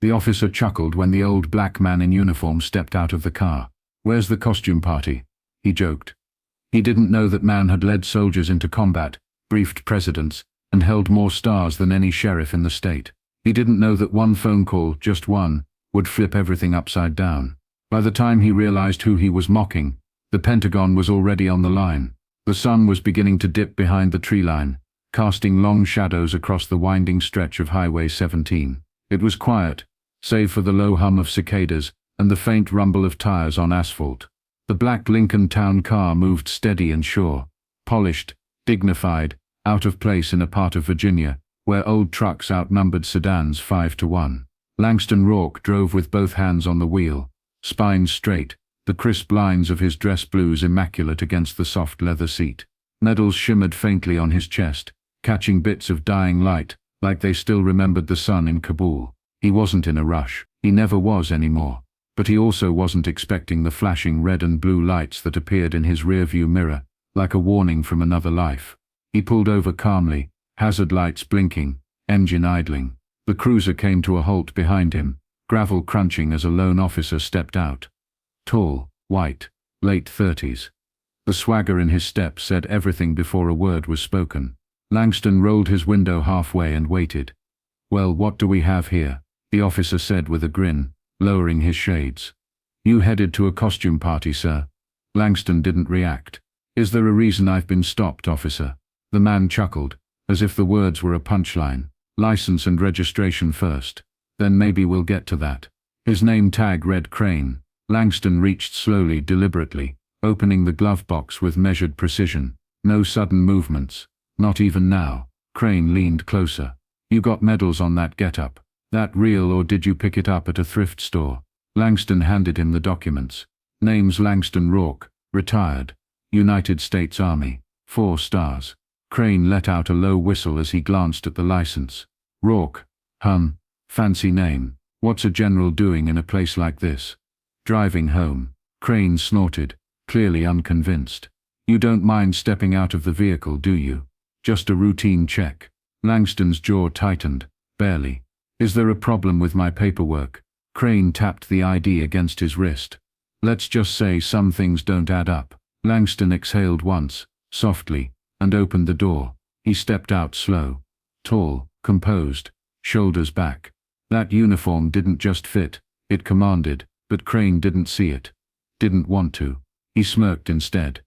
The officer chuckled when the old black man in uniform stepped out of the car. "Where's the costume party?" he joked. He didn't know that man had led soldiers into combat, briefed presidents, and held more stars than any sheriff in the state. He didn't know that one phone call, just one, would flip everything upside down. By the time he realized who he was mocking, the Pentagon was already on the line. The sun was beginning to dip behind the tree line, casting long shadows across the winding stretch of Highway 17. It was quiet, save for the low hum of cicadas and the faint rumble of tires on asphalt. The black Lincoln Town car moved steady and sure, polished, dignified, out of place in a part of Virginia where old trucks outnumbered sedans 5-1. Langston Roarke drove with both hands on the wheel, spine straight, the crisp lines of his dress blues immaculate against the soft leather seat. Needles shimmered faintly on his chest, catching bits of dying light, like they still remembered the sun in Kabul. He wasn't in a rush. He never was anymore. But he also wasn't expecting the flashing red and blue lights that appeared in his rearview mirror, like a warning from another life. He pulled over calmly, hazard lights blinking, engine idling. The cruiser came to a halt behind him, gravel crunching as a lone officer stepped out. Tall, white, late 30s. The swagger in his step said everything before a word was spoken. Langston rolled his window halfway and waited. "Well, what do we have here?" the officer said with a grin, lowering his shades. "You headed to a costume party, sir." Langston didn't react. "Is there a reason I've been stopped, officer?" The man chuckled, as if the words were a punchline. "License and registration first. Then maybe we'll get to that." His name tag read Crane. Langston reached slowly, deliberately, opening the glove box with measured precision. No sudden movements. Not even now. Crane leaned closer. "You got medals on that getup. That real, or did you pick it up at a thrift store?" Langston handed him the documents. "Name's Langston Roarke, retired. United States Army. 4 stars. Crane let out a low whistle as he glanced at the license. "Roarke. Fancy name. What's a general doing in a place like this?" "Driving home." Crane snorted, clearly unconvinced. "You don't mind stepping out of the vehicle, do you? Just a routine check." Langston's jaw tightened, barely. "Is there a problem with my paperwork?" Crane tapped the ID against his wrist. "Let's just say some things don't add up." Langston exhaled once, softly, and opened the door. He stepped out slow. Tall, composed, shoulders back. That uniform didn't just fit, it commanded, but Crane didn't see it. Didn't want to. He smirked instead.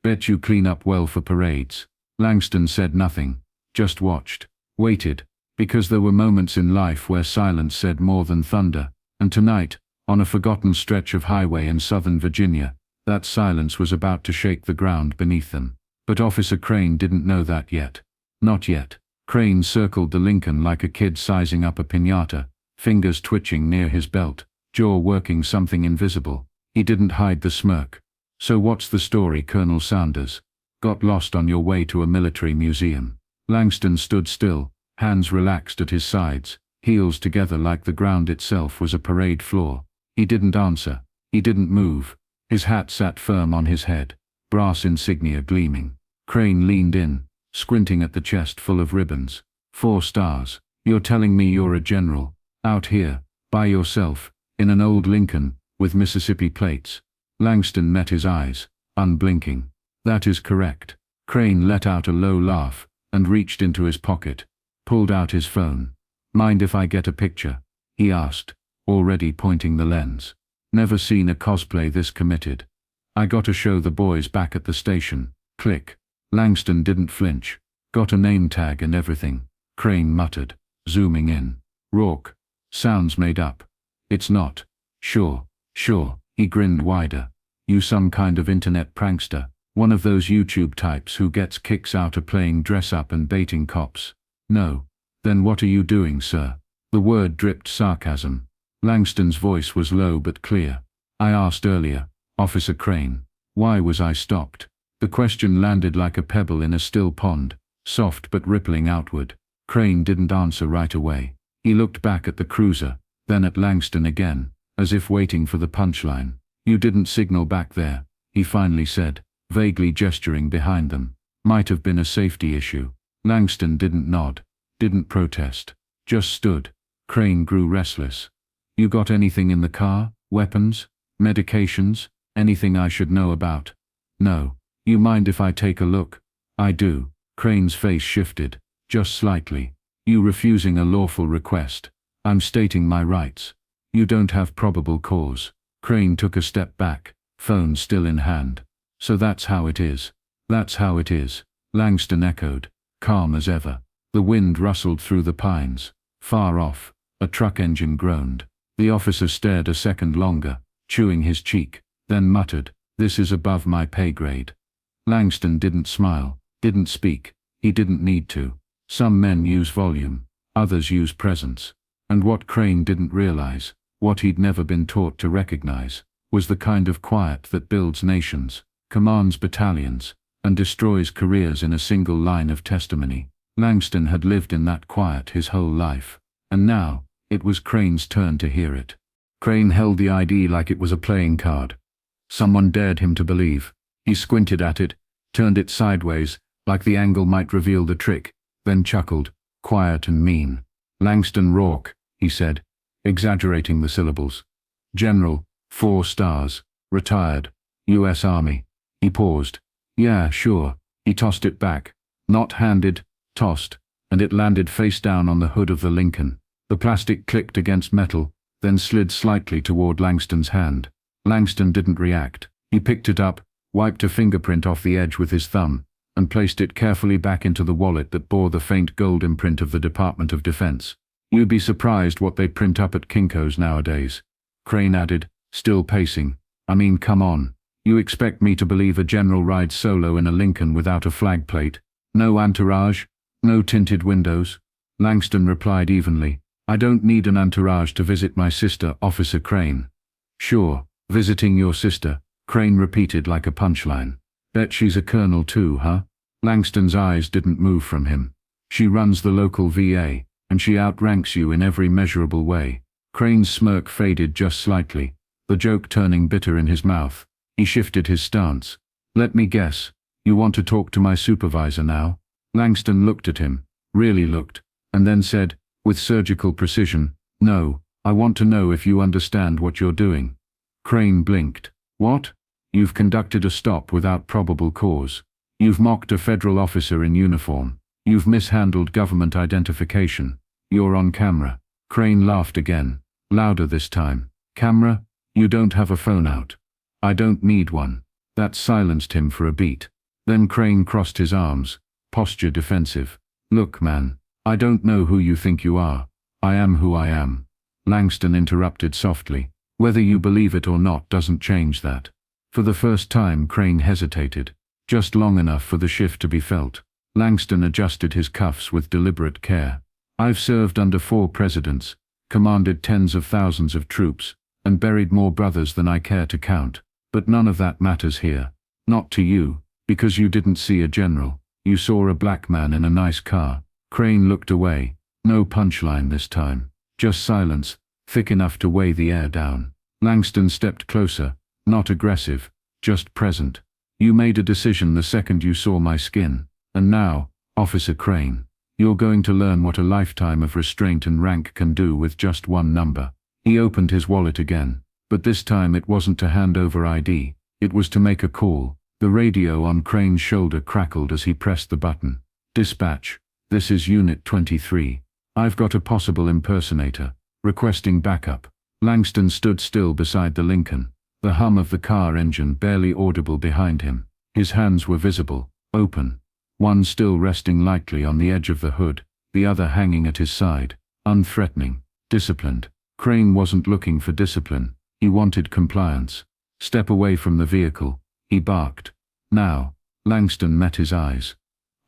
"Bet you clean up well for parades." Langston said nothing, just watched, waited, because there were moments in life where silence said more than thunder, and tonight, on a forgotten stretch of highway in southern Virginia, that silence was about to shake the ground beneath them. But Officer Crane didn't know that yet. Not yet. Crane circled the Lincoln like a kid sizing up a piñata, fingers twitching near his belt, jaw working something invisible. He didn't hide the smirk. "So what's the story, Colonel Sanders? Got lost on your way to a military museum?" Langston stood still, hands relaxed at his sides, heels together like the ground itself was a parade floor. He didn't answer. He didn't move. His hat sat firm on his head, brass insignia gleaming. Crane leaned in, squinting at the chest full of ribbons. 4 stars. You're telling me you're a general, out here, by yourself, in an old Lincoln, with Mississippi plates? Langston met his eyes, unblinking. "That is correct." Crane let out a low laugh, and reached into his pocket, pulled out his phone. "Mind if I get a picture?" he asked, already pointing the lens. "Never seen a cosplay this committed. I gotta show the boys back at the station." Click. Langston didn't flinch. "Got a name tag and everything," Crane muttered, zooming in. "Roarke. Sounds made up." "It's not." Sure. He grinned wider. "You some kind of internet prankster? One of those YouTube types who gets kicks out of playing dress-up and baiting cops?" "No." "Then what are you doing, sir?" The word dripped sarcasm. Langston's voice was low but clear. "I asked earlier, Officer Crane. Why was I stopped?" The question landed like a pebble in a still pond, soft but rippling outward. Crane didn't answer right away. He looked back at the cruiser, then at Langston again, as if waiting for the punchline. "You didn't signal back there," he finally said, vaguely gesturing behind them. "Might have been a safety issue." Langston didn't nod, didn't protest, just stood. Crane grew restless. You got anything in the car? Weapons? Medications? Anything I should know about? No. You mind if I take a look? I do. Crane's face shifted, just slightly. You refusing a lawful request. I'm stating my rights. You don't have probable cause. Crane took a step back, phone still in hand. So that's how it is. That's how it is. Langston echoed, calm as ever. The wind rustled through the pines. Far off, a truck engine groaned. The officer stared a second longer, chewing his cheek, then muttered, "This is above my pay grade." Langston didn't smile, didn't speak. He didn't need to. Some men use volume, others use presence. And what Crane didn't realize, what he'd never been taught to recognize, was the kind of quiet that builds nations, commands battalions, and destroys careers in a single line of testimony. Langston had lived in that quiet his whole life, and now, it was Crane's turn to hear it. Crane held the ID like it was a playing card. Someone dared him to believe. He squinted at it, turned it sideways, like the angle might reveal the trick, then chuckled, quiet and mean. "Langston Roarke," he said, exaggerating the syllables. "General, 4 stars, retired, U.S. Army." He paused. "Yeah, sure." He tossed it back. Not handed, tossed, and it landed face down on the hood of the Lincoln. The plastic clicked against metal, then slid slightly toward Langston's hand. Langston didn't react. He picked it up, wiped a fingerprint off the edge with his thumb, and placed it carefully back into the wallet that bore the faint gold imprint of the Department of Defense. "You'd be surprised what they print up at Kinko's nowadays," Crane added, still pacing. "I mean, come on. You expect me to believe a general rides solo in a Lincoln without a flag plate? No entourage? No tinted windows?" Langston replied evenly, "I don't need an entourage to visit my sister, Officer Crane." "Sure, visiting your sister," Crane repeated like a punchline. "Bet she's a colonel too, huh?" Langston's eyes didn't move from him. "She runs the local VA, and she outranks you in every measurable way." Crane's smirk faded just slightly, the joke turning bitter in his mouth. He shifted his stance. "Let me guess, you want to talk to my supervisor now?" Langston looked at him, really looked, and then said, with surgical precision, "No, I want to know if you understand what you're doing." Crane blinked. "What? You've conducted a stop without probable cause. You've mocked a federal officer in uniform. You've mishandled government identification. You're on camera." Crane laughed again, louder this time. "Camera? You don't have a phone out." "I don't need one." That silenced him for a beat. Then Crane crossed his arms, posture defensive. "Look, man, I don't know who you think you are. I am who I am." Langston interrupted softly. "Whether you believe it or not doesn't change that." For the first time Crane hesitated, just long enough for the shift to be felt. Langston adjusted his cuffs with deliberate care. "I've served under 4 presidents, commanded tens of thousands of troops, and buried more brothers than I care to count. But none of that matters here. Not to you, because you didn't see a general. You saw a black man in a nice car." Crane looked away. No punchline this time. Just silence, thick enough to weigh the air down. Langston stepped closer, not aggressive, just present. "You made a decision the second you saw my skin. And now, Officer Crane, you're going to learn what a lifetime of restraint and rank can do with just one number." He opened his wallet again, but this time it wasn't to hand over ID, it was to make a call. The radio on Crane's shoulder crackled as he pressed the button. "Dispatch, this is Unit 23. I've got a possible impersonator, requesting backup." Langston stood still beside the Lincoln, the hum of the car engine barely audible behind him. His hands were visible, open, one still resting lightly on the edge of the hood, the other hanging at his side, unthreatening, disciplined. Crane wasn't looking for discipline, he wanted compliance. "Step away from the vehicle," he barked. "Now." Langston met his eyes.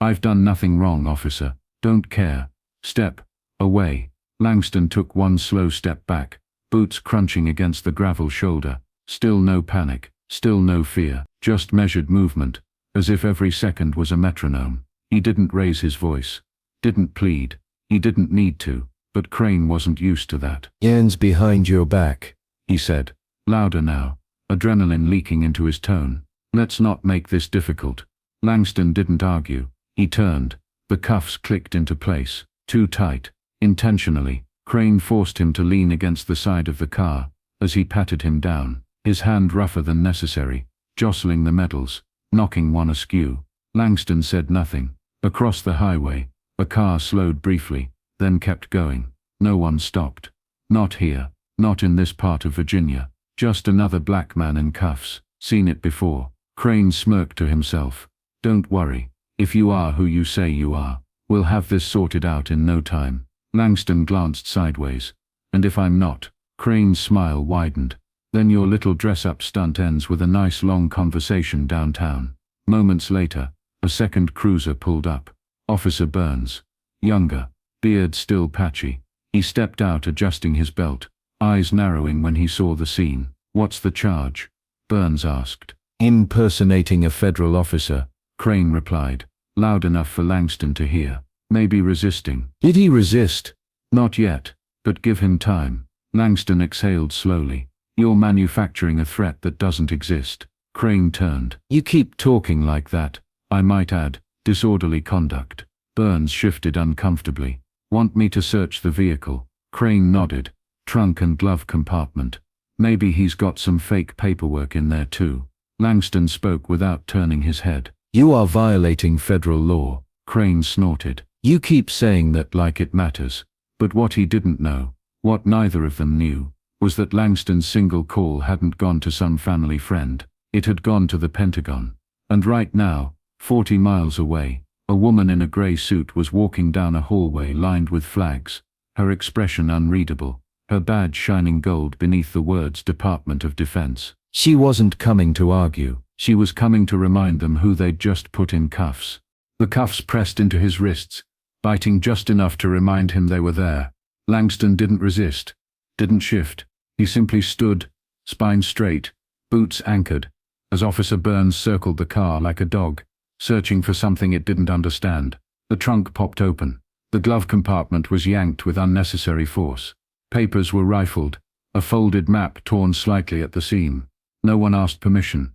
"I've done nothing wrong, officer. Don't care. Step away." Langston took one slow step back, boots crunching against the gravel shoulder. Still no panic, still no fear, just measured movement, as if every second was a metronome. He didn't raise his voice, didn't plead, he didn't need to, but Crane wasn't used to that. "Hands behind your back," he said, louder now, adrenaline leaking into his tone. "Let's not make this difficult." Langston didn't argue. He turned. The cuffs clicked into place, too tight, intentionally, Crane forced him to lean against the side of the car as he patted him down, his hand rougher than necessary, jostling the metals, knocking one askew. Langston said nothing. Across the highway, a car slowed briefly, then kept going. No one stopped. Not here, not in this part of Virginia. Just another black man in cuffs. Seen it before. Crane smirked to himself. Don't worry. If you are who you say you are, we'll have this sorted out in no time. Langston glanced sideways. And if I'm not? Crane's smile widened. Then your little dress-up stunt ends with a nice long conversation downtown. Moments later, a second cruiser pulled up. Officer Burns. Younger, beard still patchy. He stepped out adjusting his belt, eyes narrowing when he saw the scene. What's the charge? Burns asked. Impersonating a federal officer, Crane replied, loud enough for Langston to hear. Maybe resisting. Did he resist? Not yet, but give him time. Langston exhaled slowly. You're manufacturing a threat that doesn't exist. Crane turned. You keep talking like that. I might add, disorderly conduct. Burns shifted uncomfortably. Want me to search the vehicle? Crane nodded. Trunk and glove compartment. Maybe he's got some fake paperwork in there too. Langston spoke without turning his head. You are violating federal law. Crane snorted. You keep saying that like it matters. But what he didn't know, what neither of them knew, was that Langston's single call hadn't gone to some family friend. It had gone to the Pentagon. And right now, 40 miles away, a woman in a grey suit was walking down a hallway lined with flags, her expression unreadable, her badge shining gold beneath the words Department of Defense. She wasn't coming to argue. She was coming to remind them who they'd just put in cuffs. The cuffs pressed into his wrists, biting just enough to remind him they were there. Langston didn't resist, didn't shift. He simply stood, spine straight, boots anchored, as Officer Burns circled the car like a dog, searching for something it didn't understand. The trunk popped open. The glove compartment was yanked with unnecessary force. Papers were rifled, a folded map torn slightly at the seam. No one asked permission.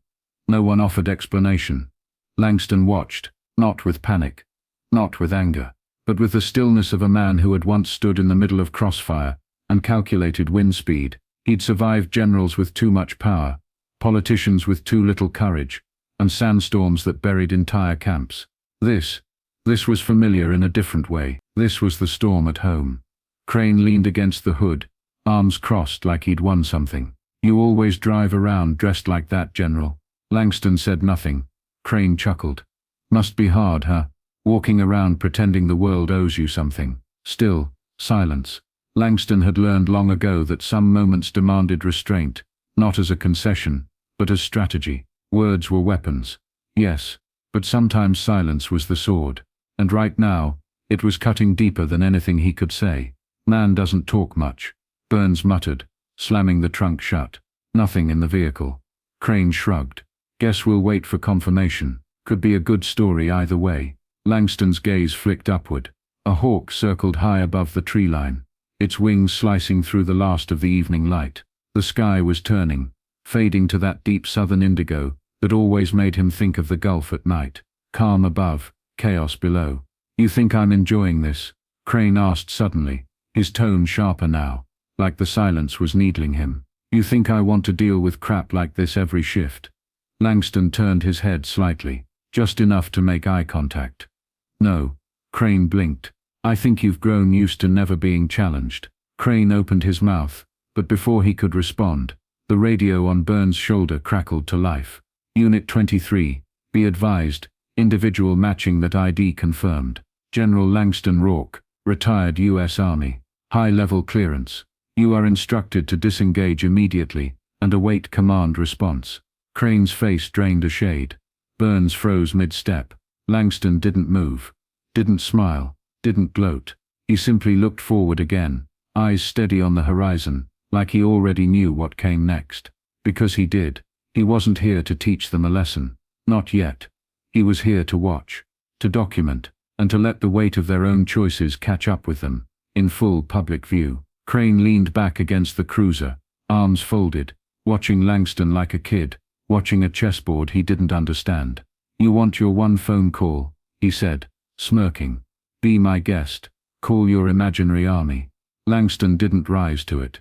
No one offered explanation. Langston watched, not with panic, not with anger, but with the stillness of a man who had once stood in the middle of crossfire and calculated wind speed. He'd survived generals with too much power, politicians with too little courage, and sandstorms that buried entire camps. This was familiar in a different way. This was the storm at home. Crane leaned against the hood, arms crossed like he'd won something. You always drive around dressed like that, General. Langston said nothing. Crane chuckled. Must be hard, huh? Walking around pretending the world owes you something. Still, silence. Langston had learned long ago that some moments demanded restraint, not as a concession, but as strategy. Words were weapons. Yes, but sometimes silence was the sword. And right now, it was cutting deeper than anything he could say. Man doesn't talk much. Burns muttered, slamming the trunk shut. Nothing in the vehicle. Crane shrugged. Guess we'll wait for confirmation. Could be a good story either way. Langston's gaze flicked upward. A hawk circled high above the tree line, its wings slicing through the last of the evening light. The sky was turning, fading to that deep southern indigo that always made him think of the Gulf at night. Calm above, chaos below. You think I'm enjoying this? Crane asked suddenly, his tone sharper now, like the silence was needling him. You think I want to deal with crap like this every shift? Langston turned his head slightly, just enough to make eye contact. No. Crane blinked. I think you've grown used to never being challenged. Crane opened his mouth, but before he could respond, the radio on Burns' shoulder crackled to life. Unit 23, be advised, individual matching that ID confirmed. General Langston Roarke, retired U.S. Army. High-level clearance. You are instructed to disengage immediately and await command response. Crane's face drained a shade. Burns froze mid-step. Langston didn't move, didn't smile, didn't gloat. He simply looked forward again, eyes steady on the horizon, like he already knew what came next. Because he did. He wasn't here to teach them a lesson. Not yet. He was here to watch, to document, and to let the weight of their own choices catch up with them, in full public view. Crane leaned back against the cruiser, arms folded, watching Langston like a kid, watching a chessboard he didn't understand. You want your one phone call, he said, smirking. Be my guest. Call your imaginary army. Langston didn't rise to it.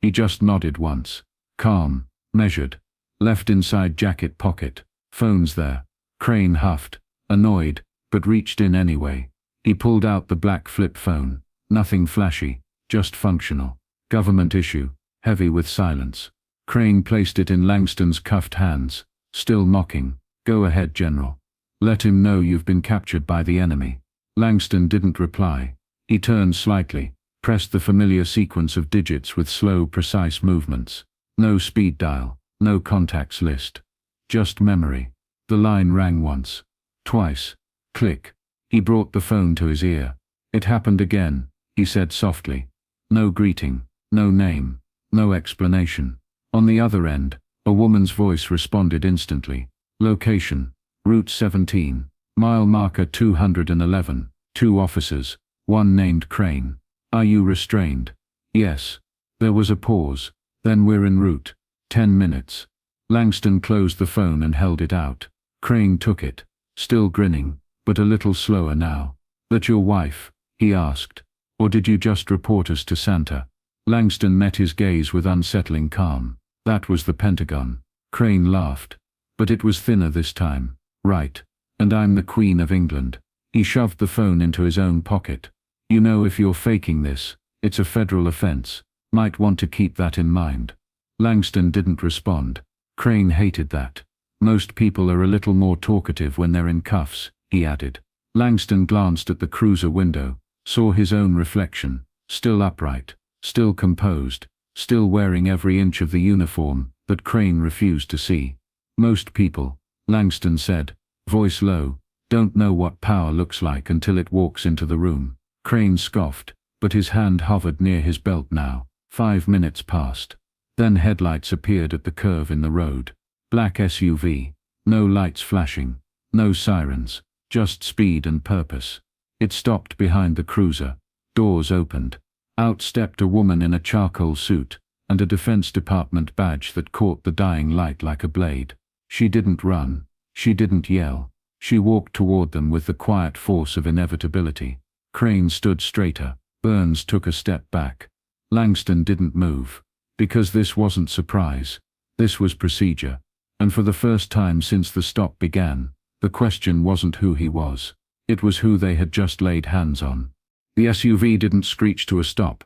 He just nodded once. Calm, measured. Left inside jacket pocket. Phone's there. Crane huffed, annoyed, but reached in anyway. He pulled out the black flip phone. Nothing flashy, just functional. Government issue, heavy with silence. Crane placed it in Langston's cuffed hands, still mocking. Go ahead, General. Let him know you've been captured by the enemy. Langston didn't reply. He turned slightly, pressed the familiar sequence of digits with slow, precise movements. No speed dial, no contacts list. Just memory. The line rang once. Twice. Click. He brought the phone to his ear. It happened again, he said softly. No greeting, no name, no explanation. On the other end, a woman's voice responded instantly. Location, Route 17, mile marker 211, 2 officers, 1 named Crane. Are you restrained? Yes. There was a pause. Then we're en route. 10 minutes. Langston closed the phone and held it out. Crane took it, still grinning, but a little slower now. That your wife? He asked. Or did you just report us to Santa? Langston met his gaze with unsettling calm. That was the Pentagon. Crane laughed. But it was thinner this time. Right. And I'm the Queen of England. He shoved the phone into his own pocket. You know, if you're faking this, it's a federal offense. Might want to keep that in mind. Langston didn't respond. Crane hated that. Most people are a little more talkative when they're in cuffs, he added. Langston glanced at the cruiser window, saw his own reflection, still upright, still composed, still wearing every inch of the uniform that Crane refused to see. Most people, Langston said, voice low, don't know what power looks like until it walks into the room. Crane scoffed, but his hand hovered near his belt now. 5 minutes passed. Then headlights appeared at the curve in the road. Black SUV. No lights flashing. No sirens. Just speed and purpose. It stopped behind the cruiser. Doors opened. Out stepped a woman in a charcoal suit, and a Defense Department badge that caught the dying light like a blade. She didn't run. She didn't yell. She walked toward them with the quiet force of inevitability. Crane stood straighter. Burns took a step back. Langston didn't move. Because this wasn't surprise. This was procedure. And for the first time since the stop began, the question wasn't who he was. It was who they had just laid hands on. The SUV didn't screech to a stop.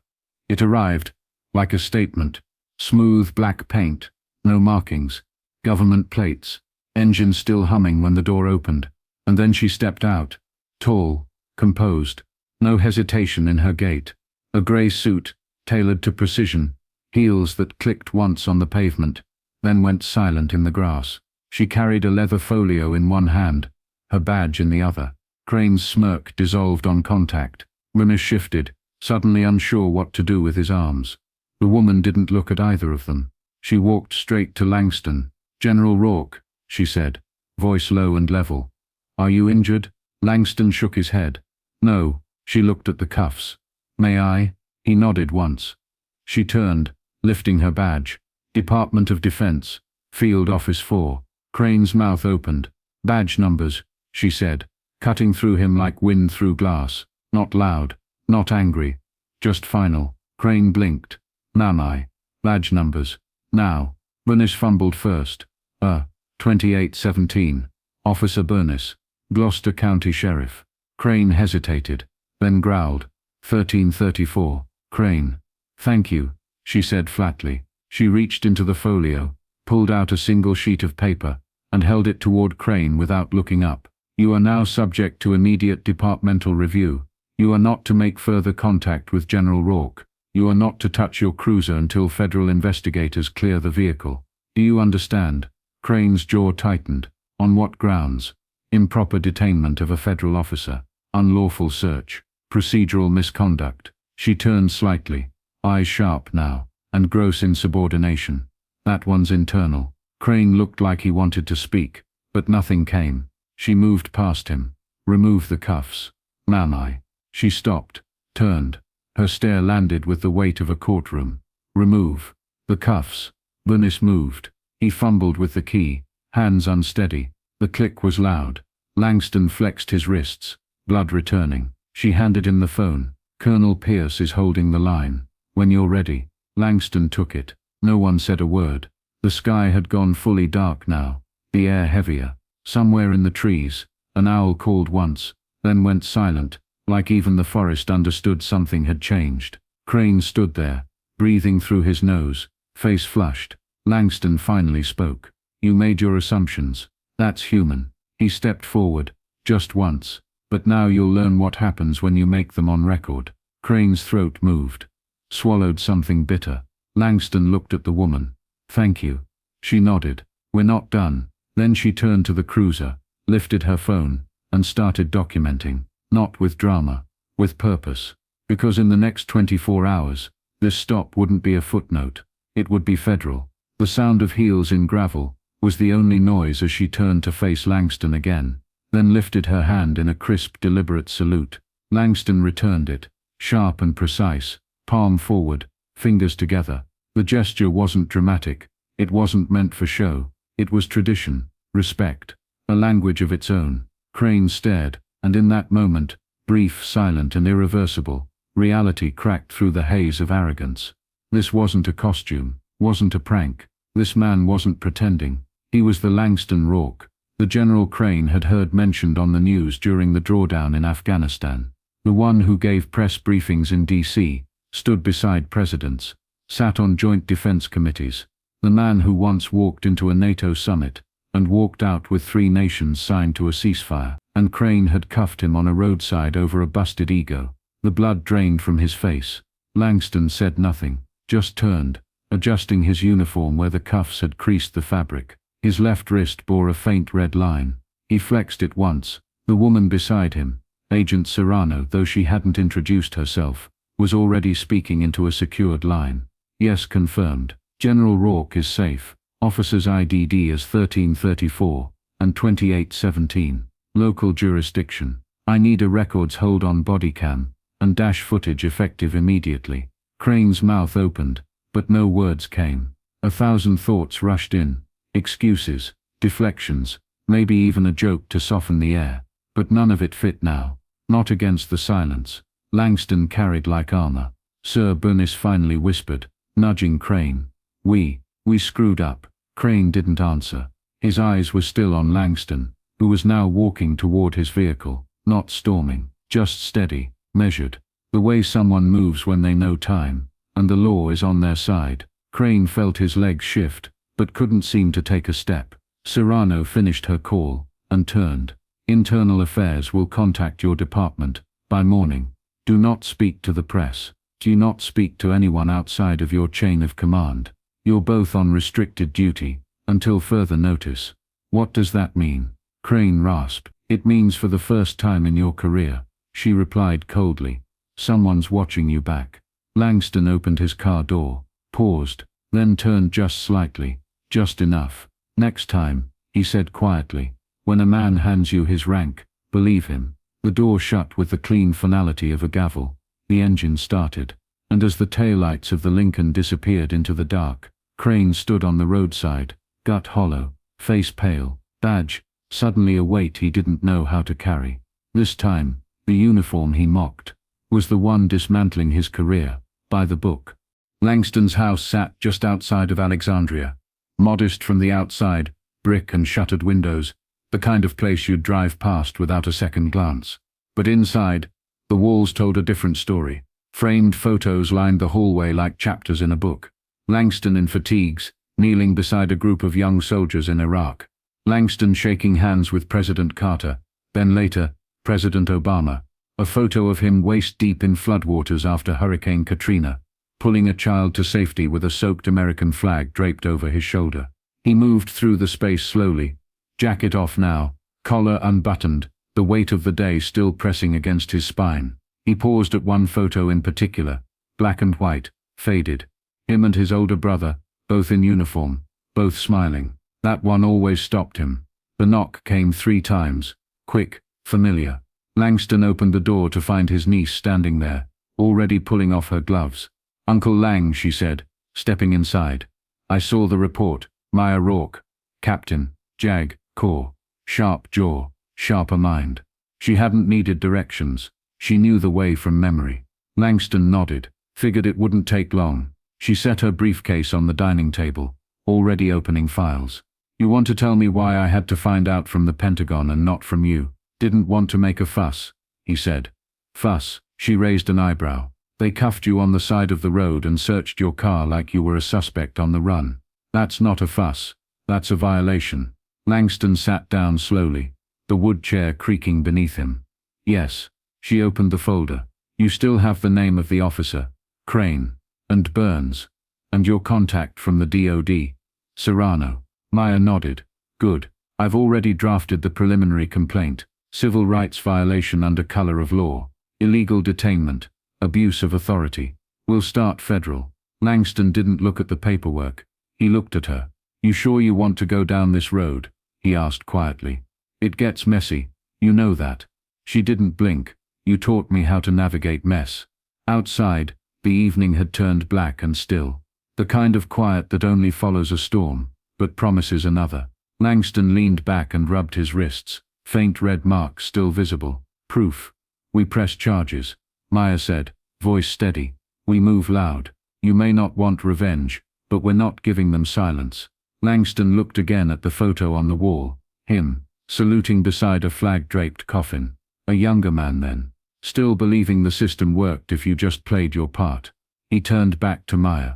It arrived, like a statement. Smooth black paint. No markings. Government plates. Engine still humming when the door opened. And then she stepped out. Tall. Composed. No hesitation in her gait. A grey suit, tailored to precision. Heels that clicked once on the pavement, then went silent in the grass. She carried a leather folio in one hand, her badge in the other. Crane's smirk dissolved on contact. Rinner shifted, suddenly unsure what to do with his arms. The woman didn't look at either of them. She walked straight to Langston. General Roarke, she said, voice low and level. Are you injured? Langston shook his head. No. She looked at the cuffs. May I? He nodded once. She turned, lifting her badge. Department of Defense. Field Office 4. Crane's mouth opened. Badge numbers, she said, cutting through him like wind through glass. Not loud, not angry, just final. Crane blinked. Namai. Badge numbers. Now. Bernice fumbled first. 2817. Officer Bernice. Gloucester County Sheriff. Crane hesitated, then growled. 1334. Crane. Thank you, she said flatly. She reached into the folio, pulled out a single sheet of paper, and held it toward Crane without looking up. You are now subject to immediate departmental review. You are not to make further contact with General Roarke. You are not to touch your cruiser until federal investigators clear the vehicle. Do you understand? Crane's jaw tightened. On what grounds? Improper detainment of a federal officer. Unlawful search. Procedural misconduct. She turned slightly, eyes sharp now, and gross insubordination. That one's internal. Crane looked like he wanted to speak, but nothing came. She moved past him. Remove the cuffs. Mamai. She stopped, turned. Her stare landed with the weight of a courtroom. Remove the cuffs. Bernice moved. He fumbled with the key, hands unsteady. The click was loud. Langston flexed his wrists, blood returning. She handed him the phone. Colonel Pierce is holding the line. When you're ready. Langston took it. No one said a word. The sky had gone fully dark now, the air heavier. Somewhere in the trees, an owl called once, then went silent, like even the forest understood something had changed. Crane stood there, breathing through his nose, face flushed. Langston finally spoke. You made your assumptions. That's human. He stepped forward, just once. But now you'll learn what happens when you make them on record. Crane's throat moved. Swallowed something bitter. Langston looked at the woman. Thank you. She nodded. We're not done. Then she turned to the cruiser, lifted her phone, and started documenting. Not with drama, with purpose. Because in the next 24 hours, this stop wouldn't be a footnote. It would be federal. The sound of heels in gravel was the only noise as she turned to face Langston again, then lifted her hand in a crisp, deliberate salute. Langston returned it, sharp and precise, palm forward, fingers together. The gesture wasn't dramatic. It wasn't meant for show. It was tradition, respect, a language of its own. Crane stared, and in that moment, brief, silent and irreversible, reality cracked through the haze of arrogance. This wasn't a costume, wasn't a prank. This man wasn't pretending. He was the Langston Roarke, the General Crane had heard mentioned on the news during the drawdown in Afghanistan. The one who gave press briefings in D.C., stood beside presidents, sat on joint defense committees. The man who once walked into a NATO summit, and walked out with 3 nations signed to a ceasefire, and Crane had cuffed him on a roadside over a busted ego. The blood drained from his face. Langston said nothing, just turned, adjusting his uniform where the cuffs had creased the fabric. His left wrist bore a faint red line. He flexed it once. The woman beside him, Agent Serrano, though she hadn't introduced herself, was already speaking into a secured line. Yes, confirmed. General Roarke is safe. Officers IDD as 1334 and 2817. Local jurisdiction. I need a records hold on body cam and dash footage effective immediately. Crane's mouth opened, but no words came. 1,000 thoughts rushed in. Excuses, deflections, maybe even a joke to soften the air. But none of it fit now. Not against the silence. Langston carried like armor. Sir Bernice finally whispered, nudging Crane. We screwed up. Crane didn't answer. His eyes were still on Langston, who was now walking toward his vehicle, not storming, just steady, measured. The way someone moves when they know time, and the law is on their side. Crane felt his legs shift, but couldn't seem to take a step. Serrano finished her call, and turned. Internal Affairs will contact your department by morning. Do not speak to the press. Do not speak to anyone outside of your chain of command. You're both on restricted duty, until further notice. What does that mean? Crane rasped. It means for the first time in your career. She replied coldly. Someone's watching you back. Langston opened his car door, paused, then turned just slightly, just enough. Next time, he said quietly, when a man hands you his rank, believe him. The door shut with the clean finality of a gavel. The engine started, and as the taillights of the Lincoln disappeared into the dark, Crane stood on the roadside, gut hollow, face pale, badge, suddenly a weight he didn't know how to carry. This time, the uniform he mocked was the one dismantling his career, by the book. Langston's house sat just outside of Alexandria. Modest from the outside, brick and shuttered windows, the kind of place you'd drive past without a second glance. But inside, the walls told a different story. Framed photos lined the hallway like chapters in a book. Langston in fatigues, kneeling beside a group of young soldiers in Iraq. Langston shaking hands with President Carter, then later, President Obama. A photo of him waist-deep in floodwaters after Hurricane Katrina, pulling a child to safety with a soaked American flag draped over his shoulder. He moved through the space slowly, jacket off now, collar unbuttoned, the weight of the day still pressing against his spine. He paused at one photo in particular, black and white, faded. Him and his older brother, both in uniform, both smiling. That one always stopped him. The knock came 3 times, quick, familiar. Langston opened the door to find his niece standing there, already pulling off her gloves. Uncle Lang, she said, stepping inside. I saw the report. Maya Roarke, Captain, JAG, Corps, sharp jaw, sharper mind. She hadn't needed directions. She knew the way from memory. Langston nodded, figured it wouldn't take long. She set her briefcase on the dining table, already opening files. You want to tell me why I had to find out from the Pentagon and not from you? Didn't want to make a fuss, he said. Fuss? She raised an eyebrow. They cuffed you on the side of the road and searched your car like you were a suspect on the run. That's not a fuss. That's a violation. Langston sat down slowly, the wood chair creaking beneath him. Yes. She opened the folder. You still have the name of the officer, Crane, and Burns, and your contact from the DOD, Serrano. Maya nodded. Good. I've already drafted the preliminary complaint. Civil rights violation under color of law. Illegal detainment. Abuse of authority. We'll start federal. Langston didn't look at the paperwork. He looked at her. You sure you want to go down this road? He asked quietly. It gets messy. You know that. She didn't blink. You taught me how to navigate mess. Outside, the evening had turned black and still. The kind of quiet that only follows a storm, but promises another. Langston leaned back and rubbed his wrists. Faint red marks still visible. Proof. We press charges, Maya said, voice steady. We move loud. You may not want revenge, but we're not giving them silence. Langston looked again at the photo on the wall. Him, saluting beside a flag-draped coffin. A younger man then. Still believing the system worked if you just played your part. He turned back to Maya.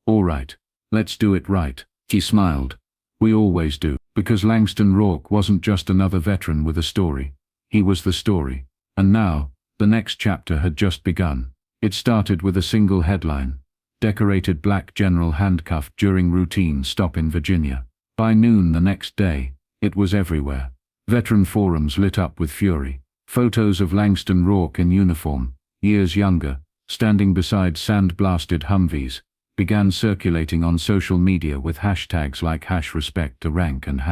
All right. Let's do it right. He smiled. We always do. Because Langston Roarke wasn't just another veteran with a story. He was the story. And now, the next chapter had just begun. It started with a single headline. Decorated black general handcuffed during routine stop in Virginia. By noon the next day, it was everywhere. Veteran forums lit up with fury. Photos of Langston Roarke in uniform, years younger, standing beside sand-blasted Humvees, began circulating on social media with hashtags like #respect-to-rank and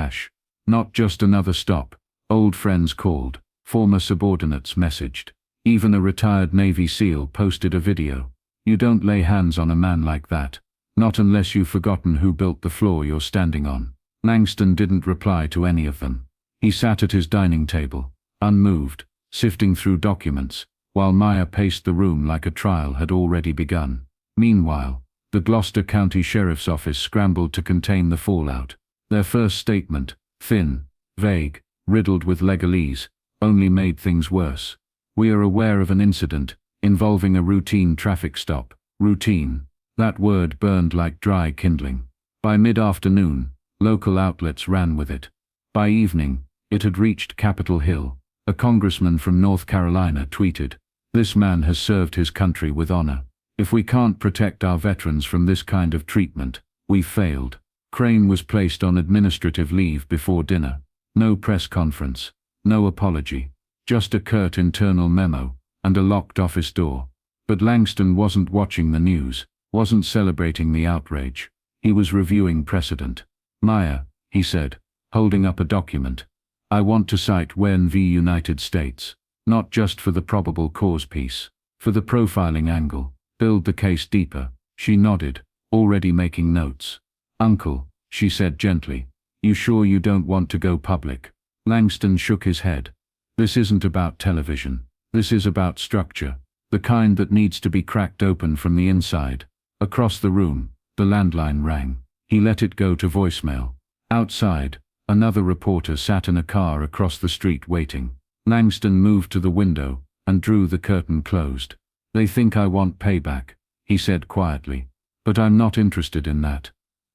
Not just another stop. Old friends called, former subordinates messaged. Even a retired Navy SEAL posted a video. You don't lay hands on a man like that. Not unless you've forgotten who built the floor you're standing on. Langston didn't reply to any of them. He sat at his dining table, unmoved, sifting through documents, while Maya paced the room like a trial had already begun. Meanwhile, the Gloucester County Sheriff's Office scrambled to contain the fallout. Their first statement, thin, vague, riddled with legalese, only made things worse. We are aware of an incident involving a routine traffic stop. Routine. That word burned like dry kindling. By mid-afternoon, local outlets ran with it. By evening, it had reached Capitol Hill. A congressman from North Carolina tweeted, "This man has served his country with honor. If we can't protect our veterans from this kind of treatment, we've failed." Crane was placed on administrative leave before dinner. No press conference, no apology, just a curt internal memo, and a locked office door. But Langston wasn't watching the news, wasn't celebrating the outrage. He was reviewing precedent. "Maya," he said, holding up a document. "I want to cite Wen v. United States, not just for the probable cause piece, for the profiling angle. Build the case deeper." She nodded, already making notes. "Uncle," she said gently, "you sure you don't want to go public?" Langston shook his head. "This isn't about television. This is about structure, the kind that needs to be cracked open from the inside." Across the room, the landline rang. He let it go to voicemail. Outside, another reporter sat in a car across the street waiting. Langston moved to the window and drew the curtain closed. "They think I want payback," he said quietly. "But I'm not interested in that."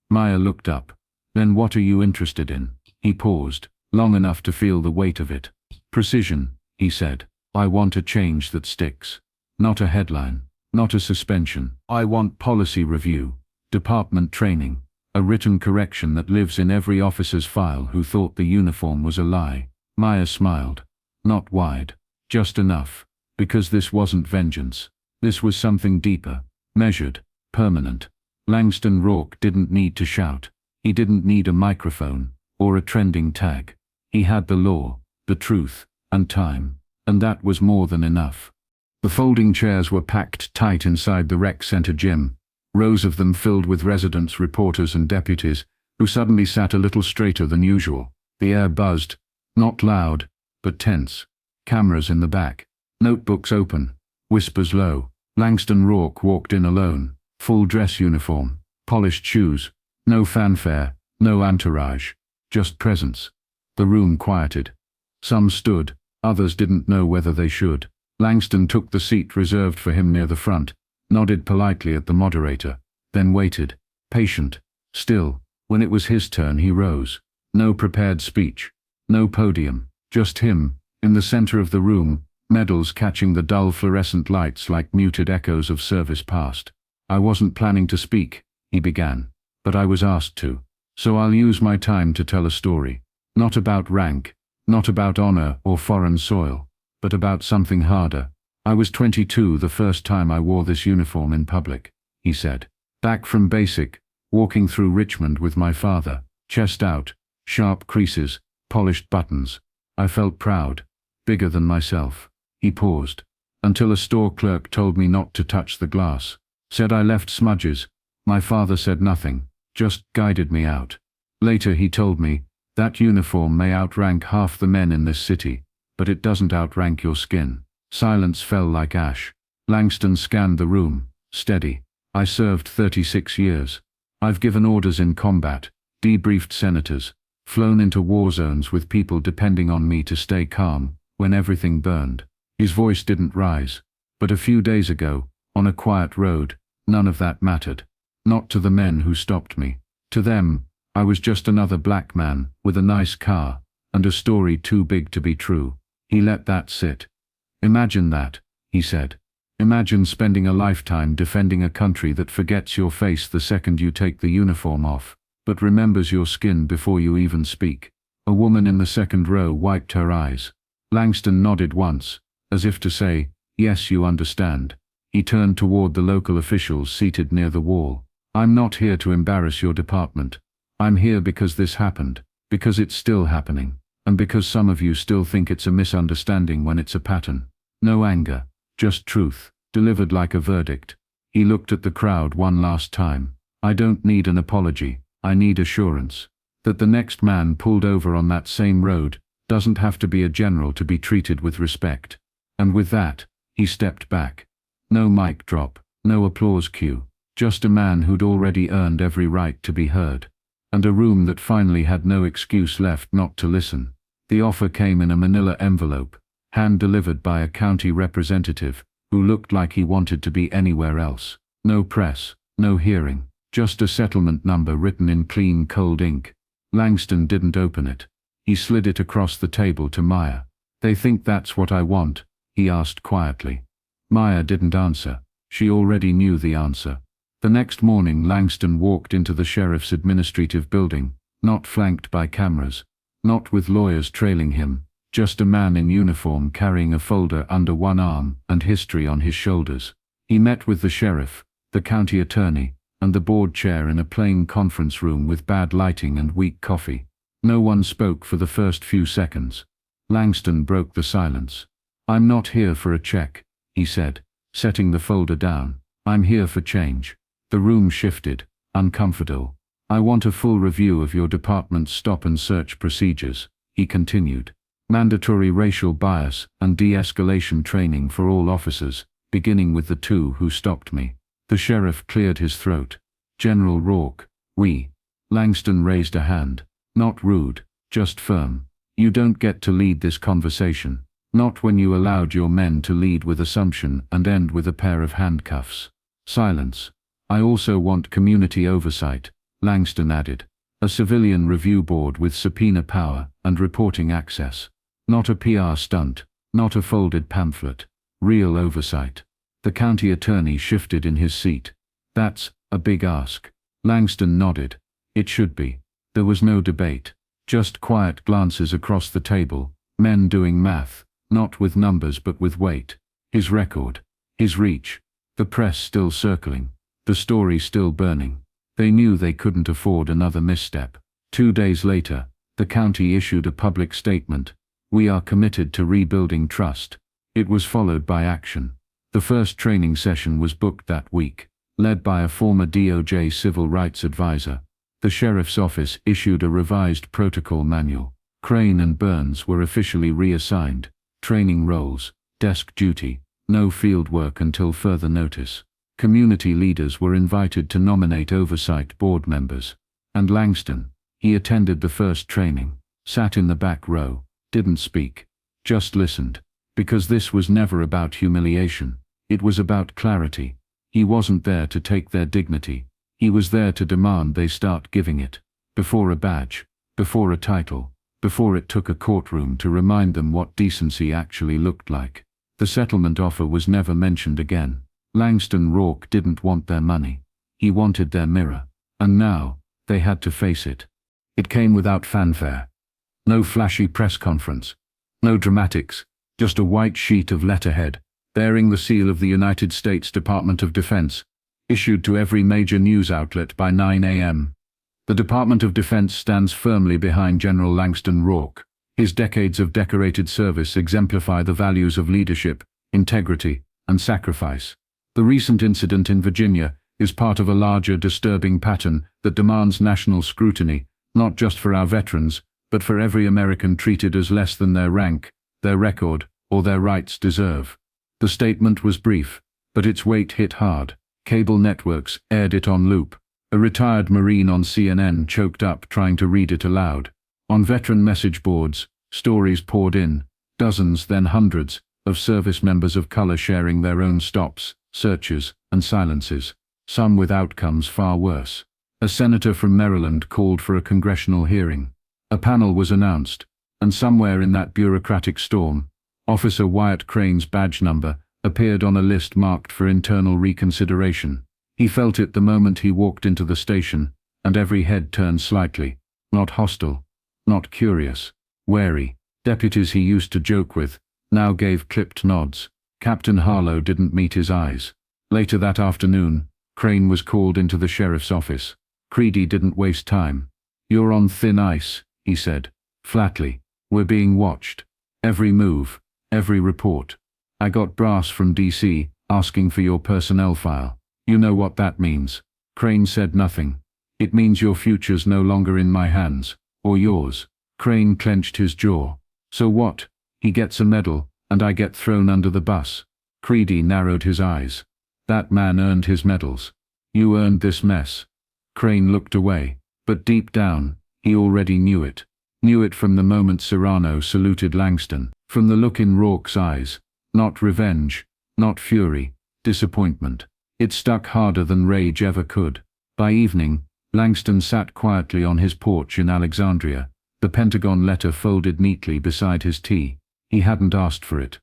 Maya looked up. "Then what are you interested in?" He paused, long enough to feel the weight of it. "Precision," he said. "I want a change that sticks. Not a headline, not a suspension. I want policy review, department training, a written correction that lives in every officer's file who thought the uniform was a lie." Maya smiled. Not wide, just enough, because this wasn't vengeance. This was something deeper, measured, permanent. Langston Roarke didn't need to shout. He didn't need a microphone, or a trending tag. He had the law, the truth, and time, and that was more than enough. The folding chairs were packed tight inside the rec center gym, rows of them filled with residents, reporters and deputies, who suddenly sat a little straighter than usual. The air buzzed, not loud, but tense. Cameras in the back, notebooks open, whispers low. Langston Roarke walked in alone, full dress uniform, polished shoes, no fanfare, no entourage, just presence. The room quieted. Some stood, others didn't know whether they should. Langston took the seat reserved for him near the front, nodded politely at the moderator, then waited, patient, still. When it was his turn he rose. No prepared speech, no podium, just him, in the center of the room, medals catching the dull fluorescent lights like muted echoes of service past. "I wasn't planning to speak," he began, "but I was asked to. So I'll use my time to tell a story. Not about rank, not about honor or foreign soil, but about something harder. I was 22 the first time I wore this uniform in public," he said. "Back from basic, walking through Richmond with my father, chest out, sharp creases, polished buttons. I felt proud, bigger than myself." He paused, until a store clerk told me not to touch the glass. Said I left smudges. My father said nothing, just guided me out. Later he told me, "That uniform may outrank half the men in this city, but it doesn't outrank your skin." Silence fell like ash. Langston scanned the room, steady. "I served 36 years. I've given orders in combat, debriefed senators, flown into war zones with people depending on me to stay calm when everything burned." His voice didn't rise. "But a few days ago, on a quiet road, none of that mattered. Not to the men who stopped me. To them, I was just another black man with a nice car and a story too big to be true." He let that sit. "Imagine that," he said. "Imagine spending a lifetime defending a country that forgets your face the second you take the uniform off, but remembers your skin before you even speak." A woman in the second row wiped her eyes. Langston nodded once, as if to say, "Yes, you understand." He turned toward the local officials seated near the wall. "I'm not here to embarrass your department. I'm here because this happened, because it's still happening, and because some of you still think it's a misunderstanding when it's a pattern. No anger, just truth, delivered like a verdict." He looked at the crowd one last time. "I don't need an apology, I need assurance. That the next man pulled over on that same road doesn't have to be a general to be treated with respect." And with that, he stepped back. No mic drop, no applause cue, just a man who'd already earned every right to be heard. And a room that finally had no excuse left not to listen. The offer came in a manila envelope, hand-delivered by a county representative, who looked like he wanted to be anywhere else. No press, no hearing, just a settlement number written in clean cold ink. Langston didn't open it. He slid it across the table to Maya. "They think that's what I want?" he asked quietly. Maya didn't answer. She already knew the answer. The next morning Langston walked into the sheriff's administrative building, not flanked by cameras, not with lawyers trailing him, just a man in uniform carrying a folder under one arm and history on his shoulders. He met with the sheriff, the county attorney, and the board chair in a plain conference room with bad lighting and weak coffee. No one spoke for the first few seconds. Langston broke the silence. "I'm not here for a check," he said, setting the folder down. "I'm here for change." The room shifted, uncomfortable. "I want a full review of your department's stop and search procedures," he continued. "Mandatory racial bias and de-escalation training for all officers, beginning with the two who stopped me." The sheriff cleared his throat. "General Roarke, we." Langston raised a hand. Not rude, just firm. "You don't get to lead this conversation. Not when you allowed your men to lead with assumption and end with a pair of handcuffs." Silence. "I also want community oversight," Langston added. "A civilian review board with subpoena power and reporting access. Not a PR stunt, not a folded pamphlet. Real oversight." The county attorney shifted in his seat. "That's a big ask." Langston nodded. "It should be." There was no debate. Just quiet glances across the table, men doing math, not with numbers but with weight. His record, his reach, the press still circling, the story still burning. They knew they couldn't afford another misstep. 2 days later, the county issued a public statement. "We are committed to rebuilding trust." It was followed by action. The first training session was booked that week, led by a former DOJ civil rights advisor. The sheriff's office issued a revised protocol manual. Crane and Burns were officially reassigned. Training roles, desk duty, No field work until further notice. Community leaders were invited to nominate oversight board members. And Langston, he attended the first training, sat in the back row, didn't speak, just listened. Because this was never about humiliation. It was about clarity. He wasn't there to take their dignity. He was there to demand they start giving it. Before a badge, before a title, before it took a courtroom to remind them what decency actually looked like. The settlement offer was never mentioned again. Langston Roarke didn't want their money. He wanted their mirror. And now, they had to face it. It came without fanfare. No flashy press conference. No dramatics. Just a white sheet of letterhead, bearing the seal of the United States Department of Defense, issued to every major news outlet by 9 a.m. The Department of Defense stands firmly behind General Langston Roarke. His decades of decorated service exemplify the values of leadership, integrity, and sacrifice. The recent incident in Virginia is part of a larger disturbing pattern that demands national scrutiny, not just for our veterans, but for every American treated as less than their rank, their record, or their rights deserve. The statement was brief, but its weight hit hard. Cable networks aired it on loop. A retired Marine on CNN choked up trying to read it aloud. On veteran message boards, stories poured in, dozens, then hundreds, of service members of color sharing their own stops, searches, and silences, some with outcomes far worse. A senator from Maryland called for a congressional hearing. A panel was announced, and somewhere in that bureaucratic storm, Officer Wyatt Crane's badge number appeared on a list marked for internal reconsideration. He felt it the moment he walked into the station, and every head turned slightly, not hostile, not curious, wary. Deputies he used to joke with now gave clipped nods. Captain Harlow didn't meet his eyes. Later that afternoon, Crane was called into the sheriff's office. Creedy didn't waste time. "You're on thin ice," he said, flatly. "We're being watched. Every move, every report. I got brass from DC, asking for your personnel file. You know what that means." Crane said nothing. "It means your future's no longer in my hands, or yours." Crane clenched his jaw. "So what? He gets a medal, and I get thrown under the bus." Creedy narrowed his eyes. "That man earned his medals. You earned this mess." Crane looked away, but deep down, he already knew it. Knew it from the moment Serrano saluted Langston, from the look in Rourke's eyes. Not revenge, not fury, disappointment. It stuck harder than rage ever could. By evening, Langston sat quietly on his porch in Alexandria, the Pentagon letter folded neatly beside his tea. He hadn't asked for it.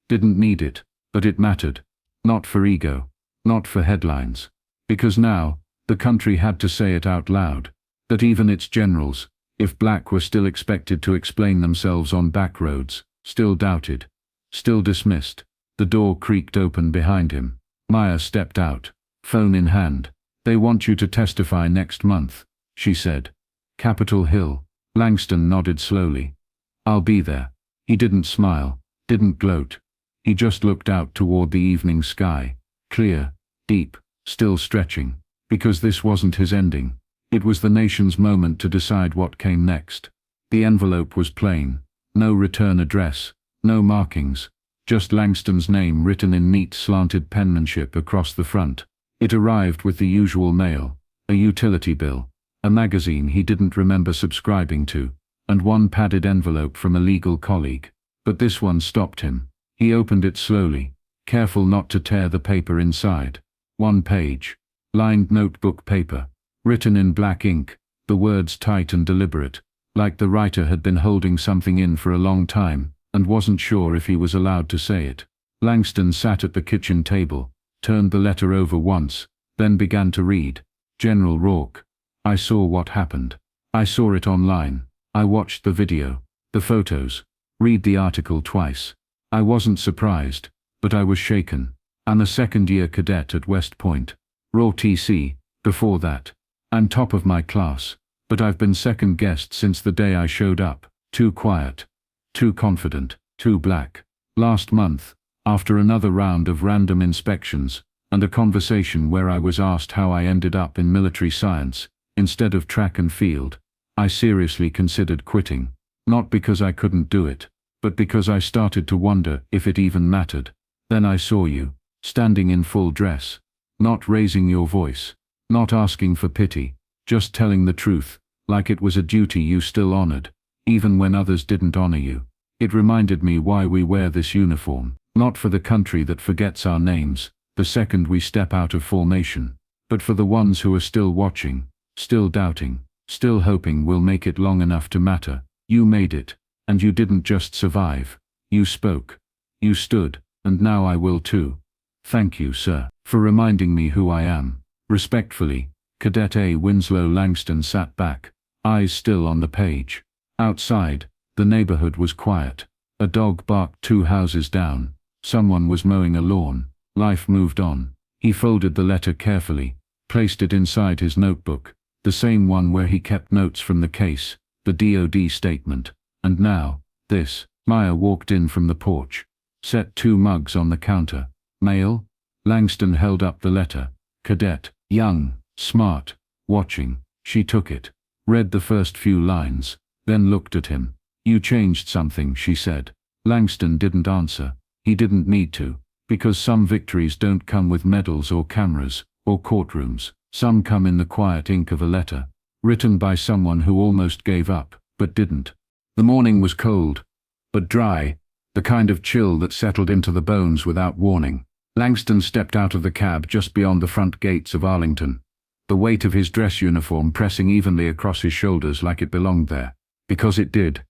Didn't need it, but it mattered. Not for ego, not for headlines. Because now, the country had to say it out loud, that even its generals, if black were still expected to explain themselves on back roads, still doubted, still dismissed. The door creaked open behind him. Maya stepped out, phone in hand. "They want you to testify next month," she said. "Capitol Hill." Langston nodded slowly. "I'll be there." He didn't smile, didn't gloat. He just looked out toward the evening sky, clear, deep, still stretching. Because this wasn't his ending. It was the nation's moment to decide what came next. The envelope was plain. No return address, no markings. Just Langston's name written in neat slanted penmanship across the front. It arrived with the usual mail, a utility bill, a magazine he didn't remember subscribing to, and one padded envelope from a legal colleague. But this one stopped him. He opened it slowly, careful not to tear the paper inside. One page. Lined notebook paper. Written in black ink, the words tight and deliberate, like the writer had been holding something in for a long time, and wasn't sure if he was allowed to say it. Langston sat at the kitchen table, turned the letter over once, then began to read. "General Roarke, I saw what happened. I saw it online. I watched the video, the photos, read the article twice. I wasn't surprised, but I was shaken. I'm a second-year cadet at West Point. Raw TC, before that. I'm top of my class, but I've been second-guessed since the day I showed up. Too quiet. Too confident, too black. Last month, after another round of random inspections, and a conversation where I was asked how I ended up in military science, instead of track and field, I seriously considered quitting. Not because I couldn't do it, but because I started to wonder if it even mattered. Then I saw you, standing in full dress, not raising your voice, not asking for pity, just telling the truth, like it was a duty you still honored, even when others didn't honor you. It reminded me why we wear this uniform, not for the country that forgets our names the second we step out of formation, but for the ones who are still watching, still doubting, still hoping we'll make it long enough to matter. You made it, and you didn't just survive. You spoke. You stood, and now I will too. Thank you, sir, for reminding me who I am. Respectfully, Cadet A. Winslow Langston sat back, eyes still on the page. Outside, the neighborhood was quiet. A dog barked 2 houses down. Someone was mowing a lawn. Life moved on. He folded the letter carefully, placed it inside his notebook, the same one where he kept notes from the case, the DOD statement. And now, this. Meyer walked in from the porch, set 2 mugs on the counter. Mail? Langston held up the letter. Cadet, young, smart, watching. She took it, read the first few lines, then looked at him. You changed something, she said. Langston didn't answer. He didn't need to, because some victories don't come with medals or cameras, or courtrooms. Some come in the quiet ink of a letter, written by someone who almost gave up, but didn't. The morning was cold, but dry, the kind of chill that settled into the bones without warning. Langston stepped out of the cab just beyond the front gates of Arlington, the weight of his dress uniform pressing evenly across his shoulders like it belonged there, because it did.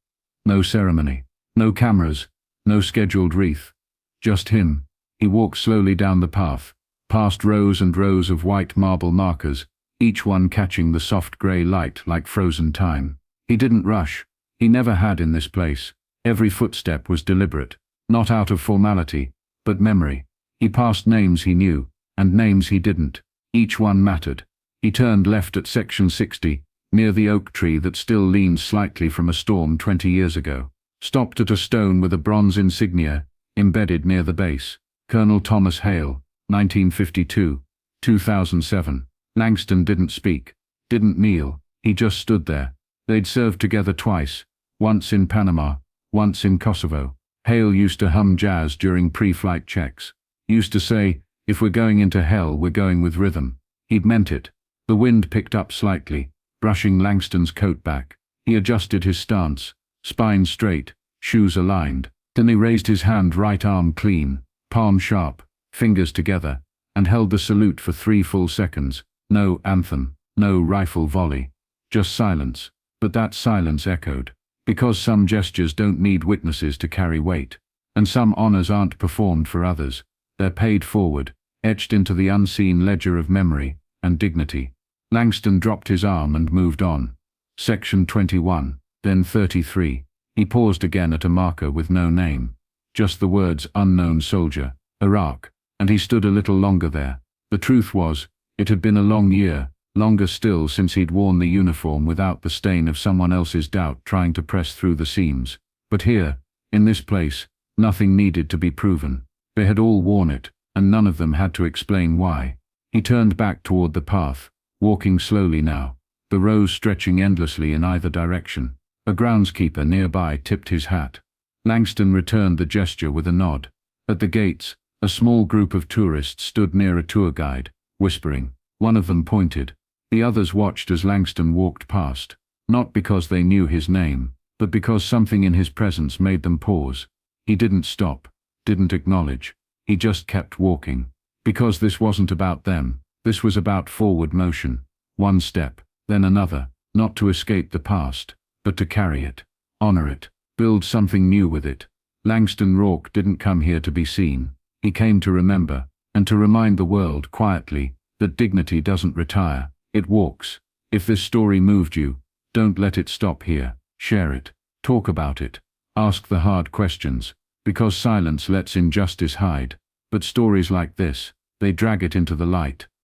No ceremony, no cameras, no scheduled wreath. Just him. He walked slowly down the path, past rows and rows of white marble markers, each one catching the soft grey light like frozen time. He didn't rush. He never had in this place. Every footstep was deliberate, not out of formality, but memory. He passed names he knew, and names he didn't. Each one mattered. He turned left at section 60, near the oak tree that still leaned slightly from a storm 20 years ago. Stopped at a stone with a bronze insignia, embedded near the base. Colonel Thomas Hale, 1952, 2007. Langston didn't speak, didn't kneel, he just stood there. They'd served together twice, once in Panama, once in Kosovo. Hale used to hum jazz during pre-flight checks. Used to say, if we're going into hell, we're going with rhythm. He'd meant it. The wind picked up slightly, brushing Langston's coat back. He adjusted his stance, spine straight, shoes aligned. Then he raised his hand, right arm clean, palm sharp, fingers together, and held the salute for 3 full seconds. No anthem, no rifle volley, just silence. But that silence echoed, because some gestures don't need witnesses to carry weight, and some honors aren't performed for others. They're paid forward, etched into the unseen ledger of memory and dignity. Langston dropped his arm and moved on. Section 21, then 33. He paused again at a marker with no name, just the words unknown soldier, Iraq, and he stood a little longer there. The truth was, it had been a long year, longer still since he'd worn the uniform without the stain of someone else's doubt trying to press through the seams. But here, in this place, nothing needed to be proven. They had all worn it, and none of them had to explain why. He turned back toward the path, walking slowly now, the rows stretching endlessly in either direction. A groundskeeper nearby tipped his hat. Langston returned the gesture with a nod. At the gates, a small group of tourists stood near a tour guide, whispering. One of them pointed. The others watched as Langston walked past, not because they knew his name, but because something in his presence made them pause. He didn't stop, didn't acknowledge. He just kept walking. Because this wasn't about them. This was about forward motion. One step, then another, not to escape the past, but to carry it, honor it, build something new with it. Langston Roarke didn't come here to be seen. He came to remember, and to remind the world quietly that dignity doesn't retire, it walks. If this story moved you, don't let it stop here. Share it. Talk about it. Ask the hard questions, because silence lets injustice hide. But stories like this, they drag it into the light.